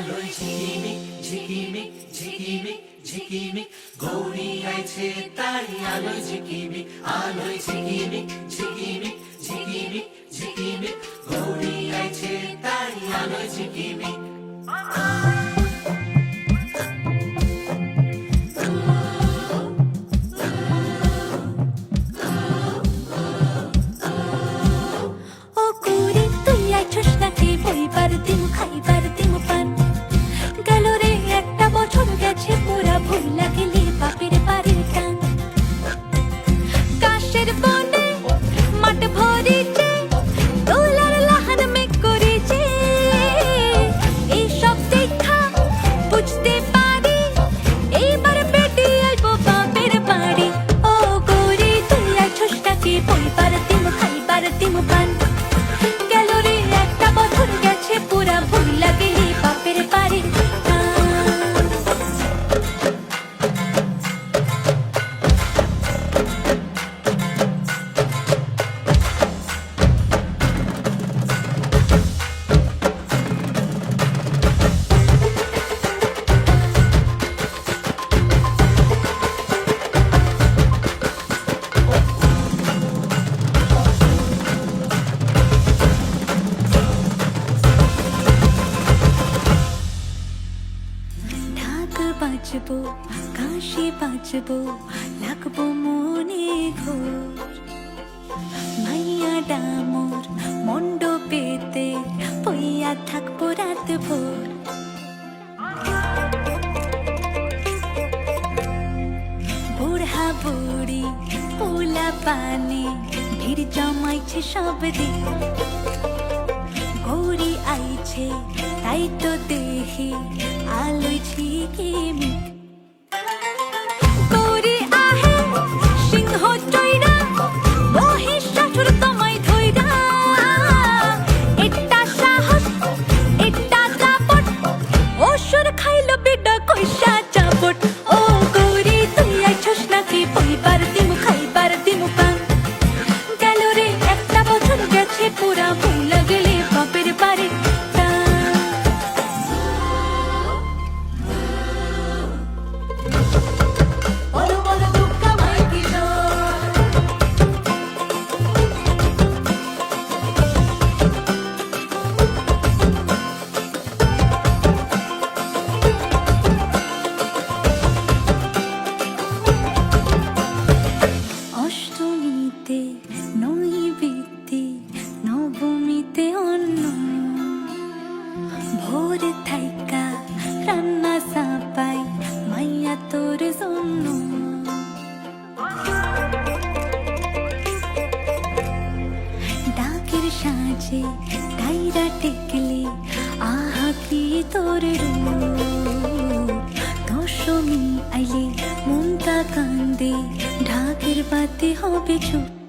আলোয় ঝিকিমিক ঝিকিমিক ঝিকিমিক ঝিকিমিক গৌরী আইছে তাই আলোয় ঝিকিমিক ঝিকিমিক ঝিকিমিক ঝিকিমিক গৌরী আইছে তাই আলোয় ঝিকিমিক বাঁচবো কাশি বাঁচবো লাগবো মনে ঘোর মাইয়া ডামোর মণ্ডপেতে পইয়া থাকবো রাত ভোর বুড়া বুড়ি পোলা পানি ভিড় জমাইছে সব দিন গৌরী আইছে তাই তো দেখি আলোয় ঝিকিমিক গৌরী আহে সিংহ চৈরা মহিষাসুর তোমায় ধইরা এটা সাহস এটা দাপট অসুর খাইল বিডা কইসা চাপট ও গৌরী তুই আইছস নাকি পইবার দিমু খাইবার দিমু পান গেল রে একটা বছর গেছে পুরা ভুলা গেলে বাপের বাড়ি অষ্টমীতে নৈবেদ্যে নবমীতে অন্ন ভোর থাইকা রান্না চাপাই মাইয়া তোর জন্য ডাকের সাজে টাইরা টেকলে আহা কি তোর রূপ দশমী আইলে মনটা কান্দে ঢাকের বাতে হবে চুপ